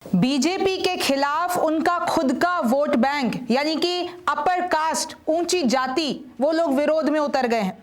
BJP के खिलाफ उनका खुद का वोट बैंक यानी कि अपर कास्ट, ऊंची जाति, वो लोग विरोध में उतर गए हैं।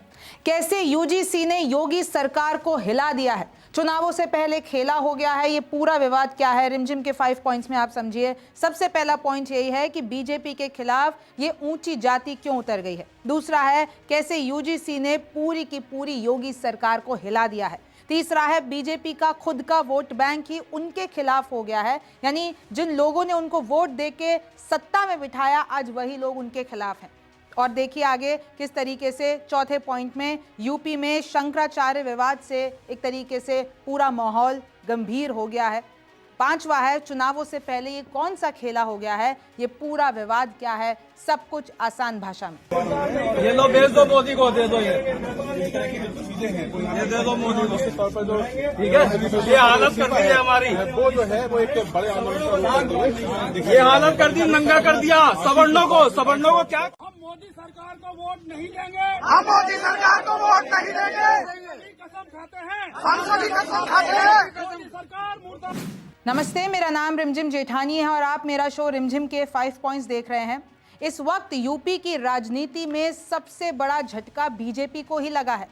कैसे यूजीसी ने योगी सरकार को हिला दिया है, चुनावों से पहले खेला हो गया है। ये पूरा विवाद क्या है, रिमझिम के 5 पॉइंट्स में आप समझिए। सबसे पहला पॉइंट यही है कि बीजेपी के खिलाफ ये ऊंची जाति क्यों उतर गई है। दूसरा है कैसे यूजीसी ने पूरी की पूरी योगी सरकार को हिला दिया है। तीसरा है बीजेपी का खुद का वोट बैंक ही उनके खिलाफ हो गया है, यानी जिन लोगों ने उनको वोट देके सत्ता में बिठाया आज वही लोग उनके खिलाफ हैं। और देखिए आगे किस तरीके से चौथे पॉइंट में यूपी में शंकराचार्य विवाद से एक तरीके से पूरा माहौल गंभीर हो गया है। पांचवा है चुनावों से पहले ये कौन सा खेला हो गया है, ये पूरा विवाद क्या है, सब कुछ आसान भाषा में। ये लो भेज दो मोदी को, दे दो ये दे दो मोदी को, ठीक है। ये हालत कर दी है हमारी, वो जो है वो एक बड़े आंदोलन, ये हालत कर दी, नंगा कर दिया सवर्णों को क्या। हम मोदी सरकार को वोट नहीं देंगे, हम मोदी सरकार को वोट नहीं देंगे, कसम खाते हैं, हम सभी कसम खाते हैं। मोदी सरकार मुर्दाबाद। नमस्ते, मेरा नाम रिमझिम जेठानी है और आप मेरा शो रिमझिम के 5 पॉइंट्स देख रहे हैं। इस वक्त यूपी की राजनीति में सबसे बड़ा झटका बीजेपी को ही लगा है,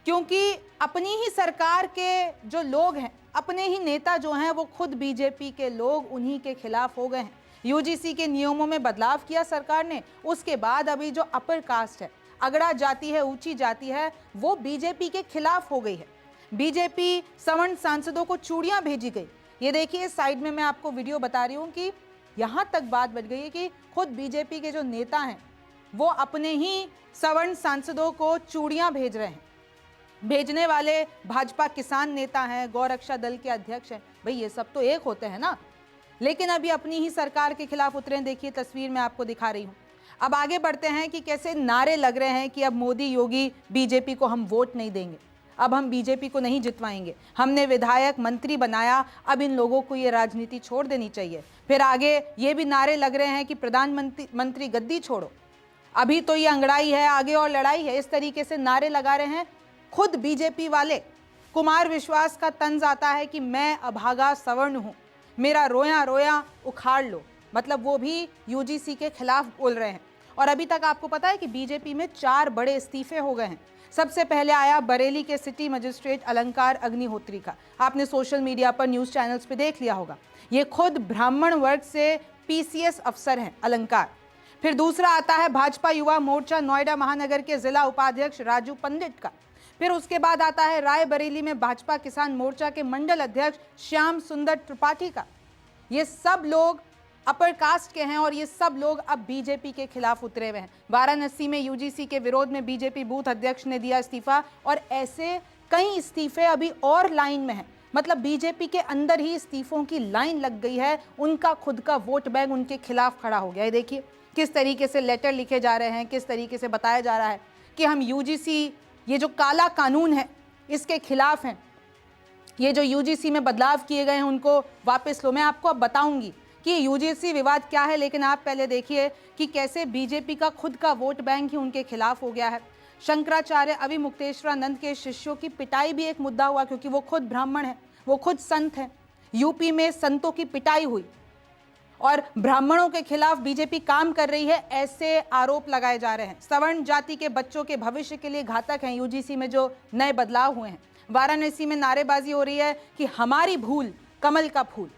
क्योंकि अपनी ही सरकार के जो लोग हैं, अपने ही नेता जो हैं, वो खुद बीजेपी के लोग उन्हीं के खिलाफ हो गए हैं। यूजीसी के नियमों में बदलाव किया सरकार ने, उसके बाद अभी जो अपर कास्ट है, अगड़ा जाति है, ऊंची जाति है, वो बीजेपी के खिलाफ हो गई है। बीजेपी सवर्ण सांसदों को चूड़ियां भेजी गई। ये देखिए साइड में मैं आपको वीडियो बता रही हूँ कि यहाँ तक बात बढ़ गई है कि खुद बीजेपी के जो नेता हैं वो अपने ही सवर्ण सांसदों को चूड़ियां भेज रहे हैं। भेजने वाले भाजपा किसान नेता हैं, गौरक्षा दल के अध्यक्ष हैं। भाई ये सब तो एक होते हैं ना, लेकिन अभी अपनी ही सरकार के खिलाफ उतरे हैं। देखिए तस्वीर में आपको दिखा रही हूँ। अब आगे बढ़ते हैं कि कैसे नारे लग रहे हैं कि अब मोदी योगी बीजेपी को हम वोट नहीं देंगे, अब हम बीजेपी को नहीं जितवाएंगे, हमने विधायक मंत्री बनाया, अब इन लोगों को ये राजनीति छोड़ देनी चाहिए। फिर आगे ये भी नारे लग रहे हैं कि प्रधानमंत्री गद्दी छोड़ो, अभी तो ये अंगड़ाई है, आगे और लड़ाई है। इस तरीके से नारे लगा रहे हैं खुद बीजेपी वाले। कुमार विश्वास का तंज आता है कि मैं अभागा सवर्ण हूँ, मेरा रोया रोया उखाड़ लो, मतलब वो भी यूजीसी के खिलाफ बोल रहे हैं। और अभी तक आपको पता है कि बीजेपी में 4 बड़े इस्तीफे हो गए हैं। सबसे पहले आया बरेली के सिटी मजिस्ट्रेट अलंकार अग्निहोत्री का, आपने सोशल मीडिया पर न्यूज़ चैनल्स पे देख लिया होगा। ये खुद ब्राह्मण वर्ग से पीसीएस अफसर हैं अलंकार। फिर दूसरा आता है भाजपा युवा मोर्चा नोएडा महानगर के जिला उपाध्यक्ष राजू पंडित का। फिर उसके बाद आता है रायबरेली में भाजपा किसान मोर्चा के मंडल अध्यक्ष श्याम सुंदर त्रिपाठी का। ये सब लोग अपर कास्ट के हैं और ये सब लोग अब बीजेपी के खिलाफ उतरे हुए हैं। वाराणसी में यूजीसी के विरोध में बीजेपी बूथ अध्यक्ष ने दिया इस्तीफा और ऐसे कई इस्तीफे अभी और लाइन में हैं। मतलब बीजेपी के अंदर ही इस्तीफों की लाइन लग गई है, उनका खुद का वोट बैंक उनके खिलाफ खड़ा हो गया है। देखिए किस तरीके से लेटर लिखे जा रहे हैं, किस तरीके से बताया जा रहा है कि हम यूजीसी, ये जो काला कानून है, इसके खिलाफ हैं। ये जो यूजीसी में बदलाव किए गए हैं उनको वापस लो। मैं आपको अब बताऊंगी कि यूजीसी विवाद क्या है, लेकिन आप पहले देखिए कि कैसे बीजेपी का खुद का वोट बैंक ही उनके खिलाफ हो गया है। शंकराचार्य अविमुक्तेश्वरानंद के शिष्यों की पिटाई भी एक मुद्दा हुआ, क्योंकि वो खुद ब्राह्मण हैं, वो खुद संत हैं। यूपी में संतों की पिटाई हुई और ब्राह्मणों के खिलाफ बीजेपी काम कर रही है, ऐसे आरोप लगाए जा रहे हैं। सवर्ण जाति के बच्चों के भविष्य के लिए घातक हैं यूजीसी में जो नए बदलाव हुए हैं। वाराणसी में नारेबाजी हो रही है कि हमारी भूल कमल का फूल,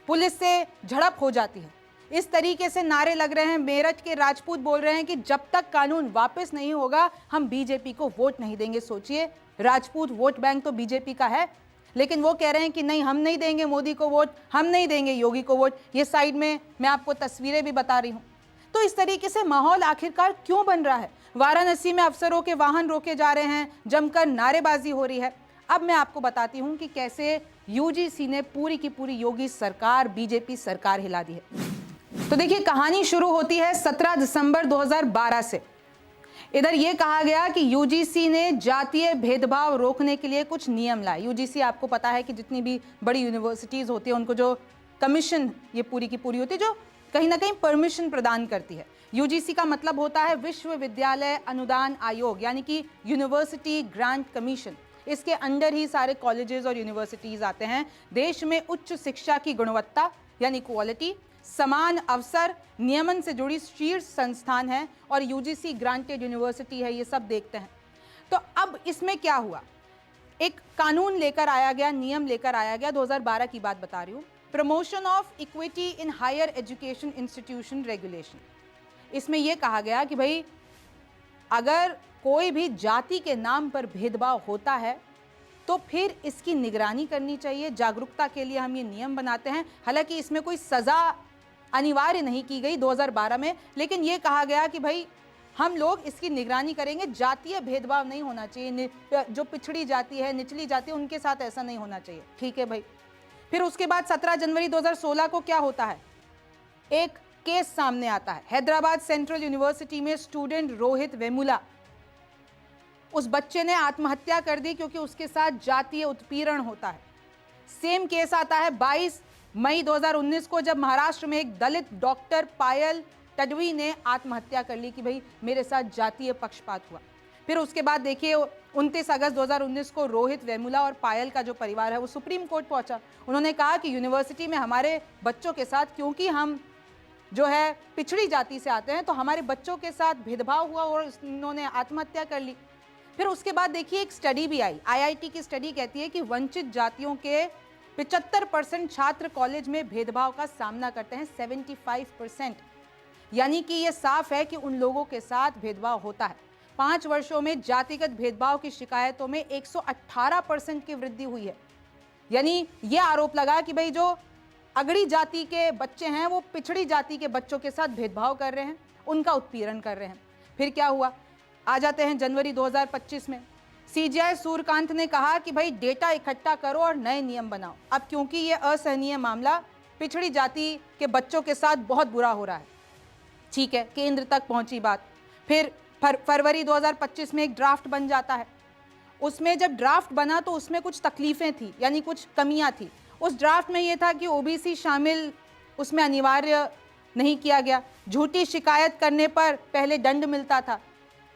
पुलिस से झड़प हो जाती है, इस तरीके से नारे लग रहे हैं। मेरठ के राजपूत बोल रहे हैं कि जब तक कानून वापस नहीं होगा हम बीजेपी को वोट नहीं देंगे। सोचिए, राजपूत वोट बैंक तो बीजेपी का है, लेकिन वो कह रहे हैं कि नहीं, हम नहीं देंगे मोदी को वोट, हम नहीं देंगे योगी को वोट। ये साइड में मैं आपको तस्वीरें भी बता रही हूँ। तो इस तरीके से माहौल आखिरकार क्यों बन रहा है? वाराणसी में अफसरों के वाहन रोके जा रहे हैं, जमकर नारेबाजी हो रही है। अब मैं आपको बताती हूँ कि कैसे यूजीसी ने पूरी की पूरी योगी सरकार, बीजेपी सरकार हिला दी है। तो देखिए कहानी शुरू होती है 17 दिसंबर 2012 से। इधर ये कहा गया कि यूजीसी ने जातीय भेदभाव रोकने के लिए कुछ नियम लाए। यूजीसी आपको पता है कि जितनी भी बड़ी यूनिवर्सिटीज़ होती है उनको जो कमीशन ये पूरी की पूरी होती है, जो कहीं ना कहीं परमिशन प्रदान करती है। यूजीसी का मतलब होता है विश्वविद्यालय अनुदान आयोग, यानी कि यूनिवर्सिटी ग्रांट कमीशन। इसके अंडर ही सारे कॉलेजेस और यूनिवर्सिटीज आते हैं। देश में उच्च शिक्षा की गुणवत्ता यानी क्वालिटी, समान अवसर, नियमन से जुड़ी शीर्ष संस्थान है और यूजीसी ग्रांटेड यूनिवर्सिटी है, ये सब देखते हैं। तो अब इसमें क्या हुआ, एक कानून लेकर आया गया, नियम लेकर आया गया, 2012 की बात बता रही हूँ, promotion of equity in higher education institution regulation. इसमें यह कहा गया कि भाई अगर कोई भी जाति के नाम पर भेदभाव होता है तो फिर इसकी निगरानी करनी चाहिए। जागरूकता के लिए हम ये नियम बनाते हैं। हालांकि इसमें कोई सजा अनिवार्य नहीं की गई 2012 में, लेकिन ये कहा गया कि भाई हम लोग इसकी निगरानी करेंगे, जातीय भेदभाव नहीं होना चाहिए, जो पिछड़ी जाति है, निचली जाति है, उनके साथ ऐसा नहीं होना चाहिए। ठीक है भाई। फिर उसके बाद 17 जनवरी 2016 को क्या होता है, एक केस सामने आता है। हैदराबाद सेंट्रल यूनिवर्सिटी में स्टूडेंट रोहित वेमुला, उस बच्चे ने आत्महत्या कर दी क्योंकि उसके साथ जातीय उत्पीड़न होता है। सेम केस आता है 22 मई 2019 को, जब महाराष्ट्र में एक दलित डॉक्टर पायल तडवी ने आत्महत्या कर ली कि भाई मेरे साथ जातीय पक्षपात हुआ। फिर उसके बाद देखिए 29 अगस्त 2019 को रोहित वेमुला और पायल का जो परिवार है वो सुप्रीम कोर्ट पहुंचा। उन्होंने कहा कि यूनिवर्सिटी में हमारे बच्चों के साथ, क्योंकि हम जो है पिछड़ी जाति से आते हैं, तो हमारे बच्चों के साथ भेदभाव हुआ और उन्होंने आत्महत्या कर ली। फिर उसके बाद देखिए एक स्टडी भी आई, आईआईटी की स्टडी कहती है कि वंचित जातियों के 75% छात्र कॉलेज में भेदभाव का सामना करते हैं, 75%। यानी कि ये साफ है कि उन लोगों के साथ भेदभाव होता है। 5 वर्षों में जातिगत भेदभाव की शिकायतों में 118% की वृद्धि हुई है। यानी ये आरोप लगा कि भाई जो अगड़ी जाति के बच्चे हैं वो पिछड़ी जाति के बच्चों के साथ भेदभाव कर रहे हैं, उनका उत्पीड़न कर रहे हैं। फिर क्या हुआ, आ जाते हैं जनवरी 2025 में। सीजीआई सूर्यकांत ने कहा कि भाई डेटा इकट्ठा करो और नए नियम बनाओ। अब क्योंकि ये असहनीय मामला पिछड़ी जाति के बच्चों के साथ बहुत बुरा हो रहा है, ठीक है, केंद्र तक पहुंची बात। फिर फरवरी 2025 में एक ड्राफ्ट बन जाता है। उसमें जब ड्राफ्ट बना तो उसमें कुछ तकलीफें थी, यानी कुछ कमियां थी। उस ड्राफ्ट में यह था कि ओबीसी शामिल उसमें अनिवार्य नहीं किया गया। झूठी शिकायत करने पर पहले दंड मिलता था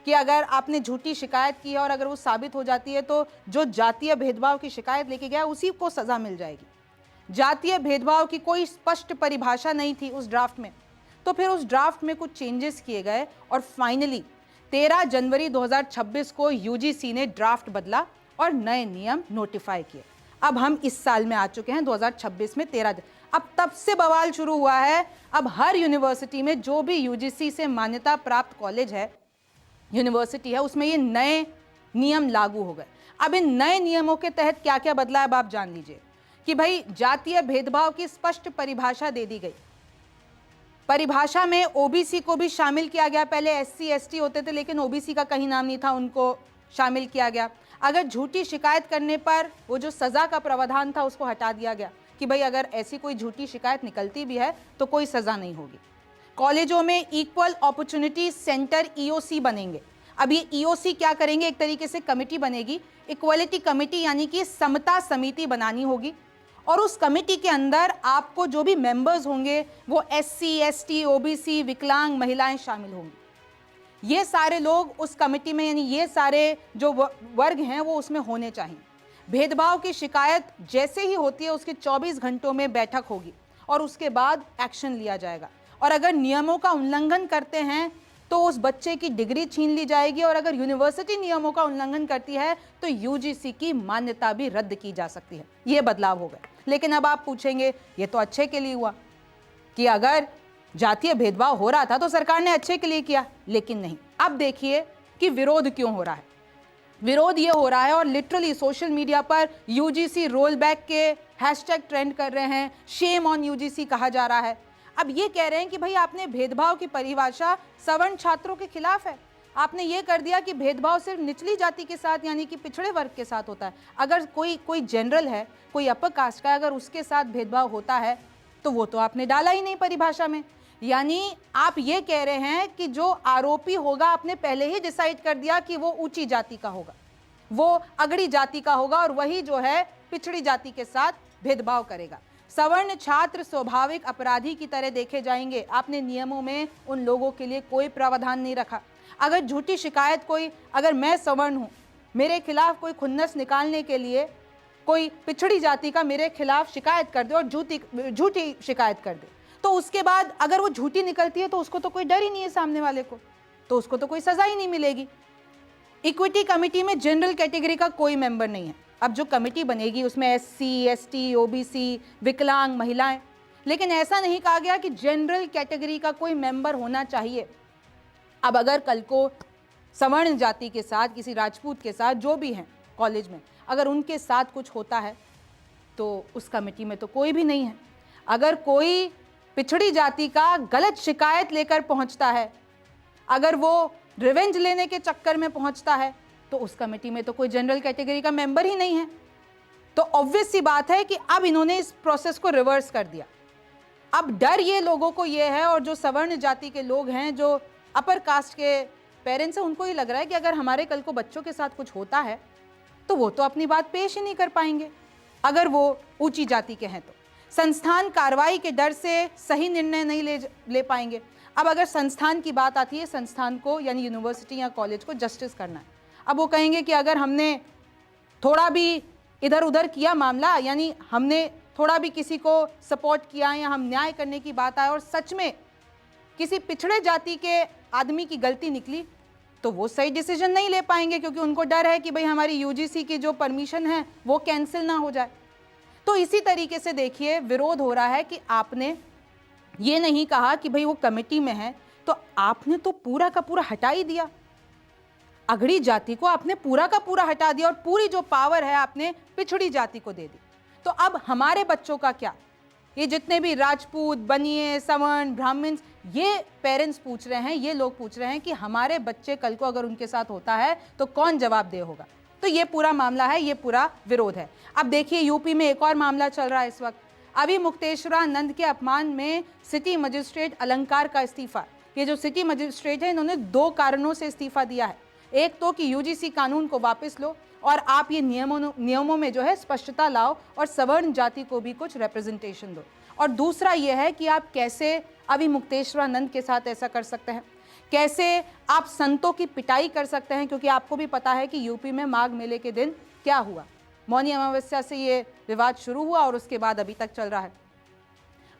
कि अगर आपने झूठी शिकायत की है और अगर वो साबित हो जाती है तो जो जातीय भेदभाव की शिकायत लेके गया उसी को सजा मिल जाएगी। जातीय भेदभाव की कोई स्पष्ट परिभाषा नहीं थी उस ड्राफ्ट में। तो फिर उस ड्राफ्ट में कुछ चेंजेस किए गए और फाइनली 13 जनवरी 2026 को यूजीसी ने ड्राफ्ट बदला और नए नियम नोटिफाई किए। अब हम इस साल में आ चुके हैं 2026 में 13 दिन। अब तब से बवाल शुरू हुआ है। अब हर यूनिवर्सिटी में जो भी यूजीसी से मान्यता प्राप्त कॉलेज है, यूनिवर्सिटी है, उसमें ये नए नियम लागू हो गए। अब इन नए नियमों के तहत क्या क्या बदला है अब आप जान लीजिए कि भाई जातीय भेदभाव की स्पष्ट परिभाषा दे दी गई। परिभाषा में ओबीसी को भी शामिल किया गया। पहले एससी एसटी होते थे लेकिन ओबीसी का कहीं नाम नहीं था, उनको शामिल किया गया। अगर झूठी शिकायत करने पर वो जो सजा का प्रावधान था उसको हटा दिया गया कि भाई अगर ऐसी कोई झूठी शिकायत निकलती भी है तो कोई सजा नहीं होगी। कॉलेजों में इक्वल अपॉर्चुनिटी सेंटर ईओसी बनेंगे। अब ये ईओसी क्या करेंगे, एक तरीके से कमेटी बनेगी, इक्वलिटी कमेटी, यानी कि समता समिति बनानी होगी और उस कमेटी के अंदर आपको जो भी मेंबर्स होंगे वो एससी एसटी ओबीसी विकलांग महिलाएं शामिल होंगी। ये सारे लोग उस कमेटी में, यानी ये सारे जो वर्ग हैं वो उसमें होने चाहिए। भेदभाव की शिकायत जैसे ही होती है उसके 24 घंटों में बैठक होगी और उसके बाद एक्शन लिया जाएगा। और अगर नियमों का उल्लंघन करते हैं तो उस बच्चे की डिग्री छीन ली जाएगी और अगर यूनिवर्सिटी नियमों का उल्लंघन करती है तो यूजीसी की मान्यता भी रद्द की जा सकती है। ये बदलाव हो गए। लेकिन अब आप पूछेंगे ये तो अच्छे के लिए हुआ कि अगर जातीय भेदभाव हो रहा था तो सरकार ने अच्छे के लिए किया, लेकिन नहीं। अब देखिए कि विरोध क्यों हो रहा है। विरोध ये हो रहा है और लिटरली सोशल मीडिया पर यूजीसी रोल बैक के हैशटैग ट्रेंड कर रहे हैं, शेम ऑन यूजीसी कहा जा रहा है। अब ये कह रहे हैं कि भाई आपने भेदभाव की परिभाषा सवर्ण छात्रों के खिलाफ है। आपने ये कर दिया कि भेदभाव सिर्फ निचली जाति के साथ यानी कि पिछड़े वर्ग के साथ होता है। अगर कोई जनरल है, कोई अपर कास्ट का है, अगर उसके साथ भेदभाव होता है तो वो तो आपने डाला ही नहीं परिभाषा में। यानी आप ये कह रहे हैं कि जो आरोपी होगा आपने पहले ही डिसाइड कर दिया कि वो ऊंची जाति का होगा, वो अगड़ी जाति का होगा और वही जो है पिछड़ी जाति के साथ भेदभाव करेगा। सवर्ण छात्र स्वाभाविक अपराधी की तरह देखे जाएंगे। आपने नियमों में उन लोगों के लिए कोई प्रावधान नहीं रखा। अगर झूठी शिकायत अगर मैं सवर्ण हूं मेरे खिलाफ कोई खुन्नस निकालने के लिए कोई पिछड़ी जाति का मेरे खिलाफ शिकायत कर दे और झूठी शिकायत कर दे, तो उसके बाद अगर वो झूठी निकलती है तो उसको तो कोई डर ही नहीं है सामने वाले को, तो उसको तो कोई सजा ही नहीं मिलेगी। इक्विटी कमेटी में जनरल कैटेगरी का कोई मेंबर नहीं है। अब जो कमेटी बनेगी उसमें SC, ST, OBC, विकलांग, महिलाएं, लेकिन ऐसा नहीं कहा गया कि जनरल कैटेगरी का कोई मेंबर होना चाहिए। अब अगर कल को सवर्ण जाति के साथ, किसी राजपूत के साथ, जो भी हैं कॉलेज में, अगर उनके साथ कुछ होता है तो उस कमेटी में तो कोई भी नहीं है। अगर कोई पिछड़ी जाति का गलत शिकायत लेकर पहुंचता है, अगर वो रिवेंज लेने के चक्कर में पहुंचता है, तो उस कमेटी में तो कोई जनरल कैटेगरी का मेंबर ही नहीं है। तो ऑब्वियस सी बात है कि अब इन्होंने इस प्रोसेस को रिवर्स कर दिया। अब डर ये लोगों को ये है, और जो सवर्ण जाति के लोग हैं, जो अपर कास्ट के पेरेंट्स हैं, उनको ये लग रहा है कि अगर हमारे कल को बच्चों के साथ कुछ होता है तो वो तो अपनी बात पेश ही नहीं कर पाएंगे अगर वो ऊंची जाति के हैं। तो संस्थान कार्रवाई के डर से सही निर्णय नहीं ले पाएंगे। अब अगर संस्थान की बात आती है, संस्थान को यानी यूनिवर्सिटी या कॉलेज को जस्टिस करना है। अब वो कहेंगे कि अगर हमने थोड़ा भी इधर उधर किया मामला, यानी हमने थोड़ा भी किसी को सपोर्ट किया या हम न्याय करने की बात आए और सच में किसी पिछड़े जाति के आदमी की गलती निकली, तो वो सही डिसीजन नहीं ले पाएंगे, क्योंकि उनको डर है कि भाई हमारी UGC की जो परमिशन है वो कैंसिल ना हो जाए। तो इसी तरीके से देखिए विरोध हो रहा है कि आपने ये नहीं कहा कि भाई वो कमेटी में है, तो आपने तो पूरा का पूरा हटा ही दिया। अगड़ी जाति को आपने पूरा का पूरा हटा दिया और पूरी जो पावर है आपने पिछड़ी जाति को दे दी। तो अब हमारे बच्चों का क्या? ये जितने भी राजपूत, बनिए, सवर्ण, ब्राह्मण, ये पेरेंट्स पूछ रहे हैं, ये लोग पूछ रहे हैं कि हमारे बच्चे कल को अगर उनके साथ होता है तो कौन जवाबदेह होगा। तो ये पूरा मामला है, ये पूरा विरोध है। अब देखिए यूपी में एक और मामला चल रहा है इस वक्त। अभी मुक्तेश्वरानंद के अपमान में सिटी मजिस्ट्रेट अलंकार का इस्तीफा। ये जो सिटी मजिस्ट्रेट है, इन्होंने 2 कारणों से इस्तीफा दिया है। एक तो कि UGC कानून को वापस लो और आप ये नियमों में जो है स्पष्टता लाओ और सवर्ण जाति को भी कुछ रिप्रेजेंटेशन दो। और दूसरा ये है कि आप कैसे अभी मुक्तेश्वरानंद के साथ ऐसा कर सकते हैं, कैसे आप संतों की पिटाई कर सकते हैं, क्योंकि आपको भी पता है कि यूपी में माघ मेले के दिन क्या हुआ। मौनी अमावस्या से ये विवाद शुरू हुआ और उसके बाद अभी तक चल रहा है।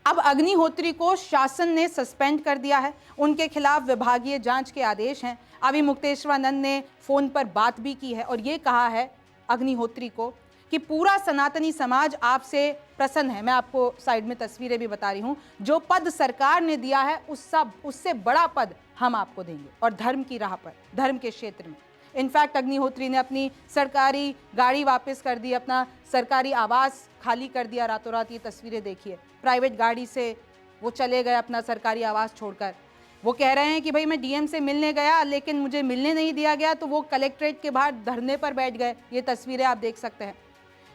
अब अग्निहोत्री को शासन ने सस्पेंड कर दिया है, उनके खिलाफ विभागीय जांच के आदेश हैं। अभी मुक्तेश्वरानंद ने फोन पर बात भी की है और ये कहा है अग्निहोत्री को कि पूरा सनातनी समाज आपसे प्रसन्न है। मैं आपको साइड में तस्वीरें भी बता रही हूँ। जो पद सरकार ने दिया है उससे बड़ा पद हम आपको देंगे, और धर्म की राह पर, धर्म के क्षेत्र में। इनफैक्ट अग्निहोत्री ने अपनी सरकारी गाड़ी वापस कर दी, अपना सरकारी आवास खाली कर दिया रातों रात। ये तस्वीरें देखिए, प्राइवेट गाड़ी से वो चले गए अपना सरकारी आवास छोड़कर। वो कह रहे हैं कि भाई मैं DM से मिलने गया लेकिन मुझे मिलने नहीं दिया गया, तो वो कलेक्ट्रेट के बाहर धरने पर बैठ गए। ये तस्वीरें आप देख सकते हैं।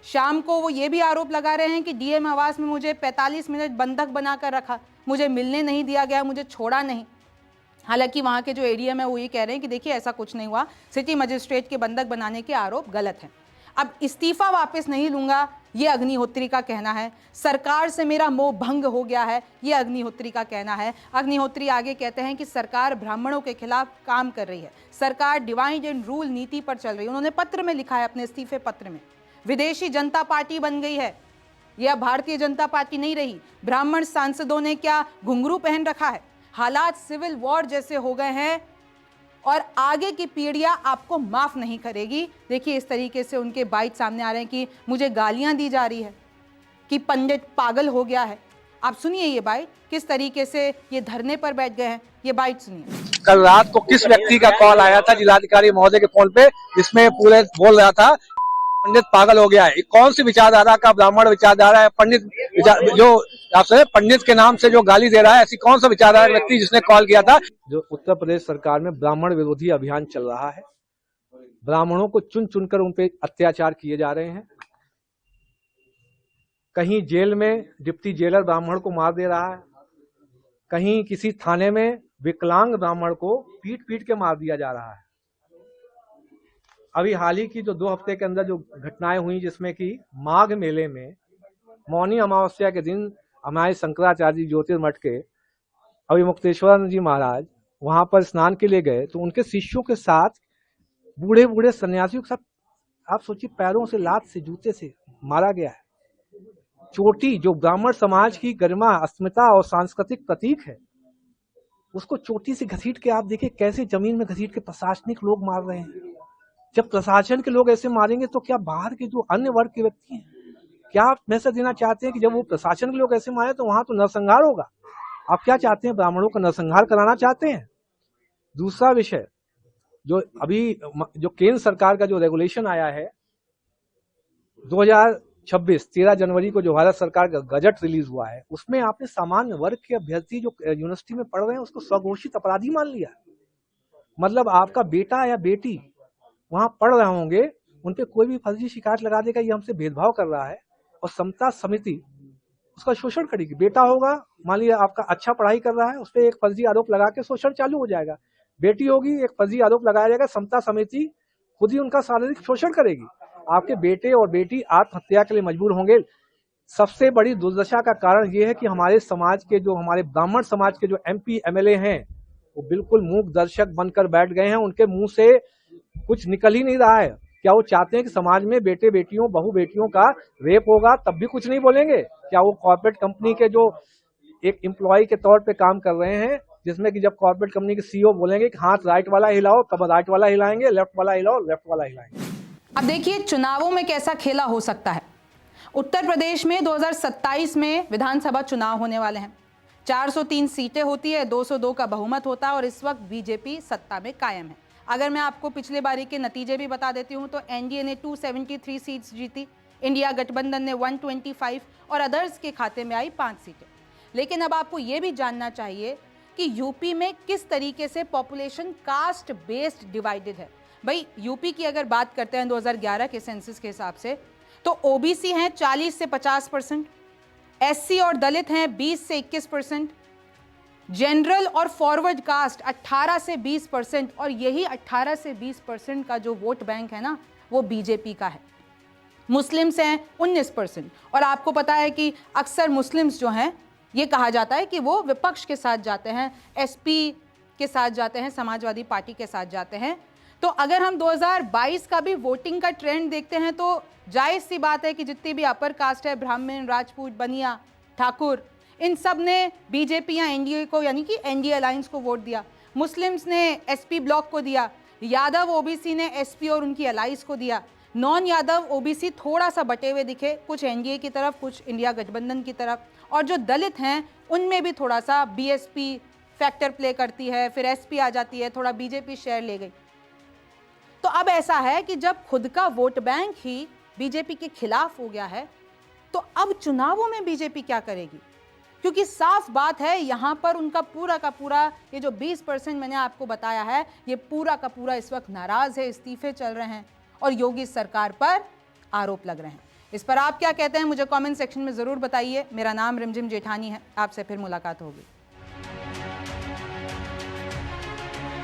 शाम को वो ये भी आरोप लगा रहे हैं कि DM आवास में मुझे 45 मिनट बंधक बनाकर रखा, मुझे मिलने नहीं दिया गया, मुझे छोड़ा नहीं। हालांकि वहाँ के जो ADM है वो ये कह रहे हैं कि देखिए ऐसा कुछ नहीं हुआ, सिटी मजिस्ट्रेट के बंधक बनाने के आरोप गलत हैं। अब इस्तीफा वापस नहीं लूंगा, ये अग्निहोत्री का कहना है। सरकार से मेरा मोह भंग हो गया है, ये अग्निहोत्री का कहना है। अग्निहोत्री आगे कहते हैं कि सरकार ब्राह्मणों के खिलाफ काम कर रही है, सरकार डिवाइड एंड रूल नीति पर चल रही है। उन्होंने पत्र में लिखा है, अपने इस्तीफे पत्र में, विदेशी जनता पार्टी बन गई है, यह भारतीय जनता पार्टी नहीं रही। ब्राह्मण सांसदों ने क्या घुंघरू पहन रखा है, हालात सिविल वॉर जैसे हो गए हैं और आगे की पीढ़ियां आपको माफ नहीं करेगी। देखिए इस तरीके से उनके बाइट सामने आ रहे हैं कि मुझे गालियां दी जा रही है कि पंडित पागल हो गया है। आप सुनिए ये बाइट, किस तरीके से ये धरने पर बैठ गए हैं, ये बाइट सुनिए। कल रात को किस व्यक्ति का कॉल आया था जिलाधिकारी महोदय के फोन पे, जिसमें पूरे बोल रहा था पंडित पागल हो गया है। कौन सी विचारधारा का ब्राह्मण विचारधारा है? पंडित जो आपसे पंडित के नाम से जो गाली दे रहा है, ऐसी कौन सा विचारधारा व्यक्ति जिसने कॉल किया था? जो उत्तर प्रदेश सरकार में ब्राह्मण विरोधी अभियान चल रहा है, ब्राह्मणों को चुन चुनकर उन पे अत्याचार किए जा रहे हैं। कहीं जेल में डिप्टी जेलर ब्राह्मण को मार दे रहा है, कहीं किसी थाने में विकलांग ब्राह्मण को पीट पीट के मार दिया जा रहा है। अभी हाल ही की जो 2 हफ्ते के अंदर जो घटनाएं हुई, जिसमें कि माघ मेले में मौनी अमावस्या के दिन हमारे शंकराचार्य जी ज्योतिर्मठ के अभी मुक्तेश्वरानंद जी महाराज वहां पर स्नान के लिए गए, तो उनके शिष्यों के साथ बूढ़े बूढ़े सन्यासियों के साथ आप सोचिए पैरों से, लात से, जूते से मारा गया है। चोटी जो ब्राह्मण समाज की गरिमा, अस्मिता और सांस्कृतिक प्रतीक है, उसको चोटी से घसीट के आप देखिए कैसे जमीन में घसीट के प्रशासनिक लोग मार रहे हैं। जब प्रशासन के लोग ऐसे मारेंगे तो क्या बाहर के जो अन्य वर्ग के व्यक्ति हैं, क्या आप मैसेज देना चाहते हैं कि जब वो प्रशासन के लोग ऐसे मारे तो वहां तो नरसंहार होगा? आप क्या चाहते हैं, ब्राह्मणों का नरसंहार कराना चाहते हैं? दूसरा विषय, जो अभी जो केंद्र सरकार का जो रेगुलेशन आया है 2026 13 जनवरी को जो भारत सरकार का गजट रिलीज हुआ है, उसमें आपने सामान्य वर्ग के अभ्यर्थी जो यूनिवर्सिटी में पढ़ रहे हैं उसको स्वघोषित अपराधी मान लिया। मतलब आपका बेटा या बेटी वहां पढ़ रहे होंगे, उनपे कोई भी फर्जी शिकायत लगा देगा ये हमसे भेदभाव कर रहा है, और समता समिति उसका शोषण करेगी। बेटा होगा, मान लिया आपका अच्छा पढ़ाई कर रहा है, उस पर एक फर्जी आरोप लगा के शोषण चालू हो जाएगा। बेटी होगी, एक फर्जी आरोप लगाया जाएगा, समता समिति खुद ही उनका शारीरिक शोषण करेगी। आपके बेटे और बेटी आत्महत्या के लिए मजबूर होंगे। सबसे बड़ी दुर्दशा का कारण यह है कि हमारे समाज के जो, हमारे ब्राह्मण समाज के जो MP MLA हैं, वो बिल्कुल मूक दर्शक बनकर बैठ गए हैं। उनके मुंह से कुछ निकल ही नहीं रहा है। क्या वो चाहते हैं कि समाज में बेटे बेटियों, बहू बेटियों का रेप होगा तब भी कुछ नहीं बोलेंगे? क्या वो कॉर्पोरेट कंपनी के जो एक एम्प्लॉय के तौर पे काम कर रहे हैं, जिसमें कि जब कॉर्पोरेट कंपनी के CEO बोलेंगे कि हाथ राइट वाला हिलाओ तब राइट वाला हिलाएंगे, लेफ्ट वाला हिलाओ लेफ्ट वाला हिलाएंगे? अब देखिए चुनावों में कैसा खेला हो सकता है। उत्तर प्रदेश में 2027 में विधानसभा चुनाव होने वाले हैं। 403 सीटें होती है, 202 का बहुमत होता है और इस वक्त बीजेपी सत्ता में कायम है। अगर मैं आपको पिछले बारी के नतीजे भी बता देती हूं तो एनडीए ने 273 सीट्स जीती, इंडिया गठबंधन ने 125 और अदर्स के खाते में आई 5 सीटें। लेकिन अब आपको यह भी जानना चाहिए कि यूपी में किस तरीके से पॉपुलेशन कास्ट बेस्ड डिवाइडेड है। भाई यूपी की अगर बात करते हैं 2011 के सेंसस के हिसाब से तो ओबीसी हैं 40 से 50%, एससी और दलित हैं 20 से 21%, जनरल और फॉरवर्ड कास्ट 18 से 20%, और यही 18 से 20% का जो वोट बैंक है ना, वो बीजेपी का है। मुस्लिम्स हैं 19%, और आपको पता है कि अक्सर मुस्लिम्स जो हैं ये कहा जाता है कि वो विपक्ष के साथ जाते हैं, एसपी के साथ जाते हैं, समाजवादी पार्टी के साथ जाते हैं। तो अगर हम 2022 का भी वोटिंग का ट्रेंड देखते हैं तो जायज़ सी बात है कि जितनी भी अपर कास्ट है, ब्राह्मण, राजपूत, बनिया, ठाकुर, इन सब ने बीजेपी या एनडीए को, यानी कि एनडीए अलायंस को वोट दिया। मुस्लिम्स ने एसपी ब्लॉक को दिया, यादव ओबीसी ने एसपी और उनकी अलायंस को दिया, नॉन यादव ओबीसी थोड़ा सा बटे हुए दिखे, कुछ एनडीए की तरफ, कुछ इंडिया गठबंधन की तरफ, और जो दलित हैं उनमें भी थोड़ा सा बीएसपी फैक्टर प्ले करती है, फिर एसपी आ जाती है, थोड़ा बीजेपी शेयर ले गई। तो अब ऐसा है कि जब खुद का वोट बैंक ही बीजेपी के खिलाफ हो गया है तो अब चुनावों में बीजेपी क्या करेगी? क्योंकि साफ बात है यहां पर उनका पूरा का पूरा ये जो 20% मैंने आपको बताया है, ये पूरा का पूरा इस वक्त नाराज है, इस्तीफे चल रहे हैं और योगी सरकार पर आरोप लग रहे हैं। इस पर आप क्या कहते हैं मुझे कमेंट सेक्शन में जरूर बताइए। मेरा नाम रिमझिम जेठानी है, आपसे फिर मुलाकात होगी।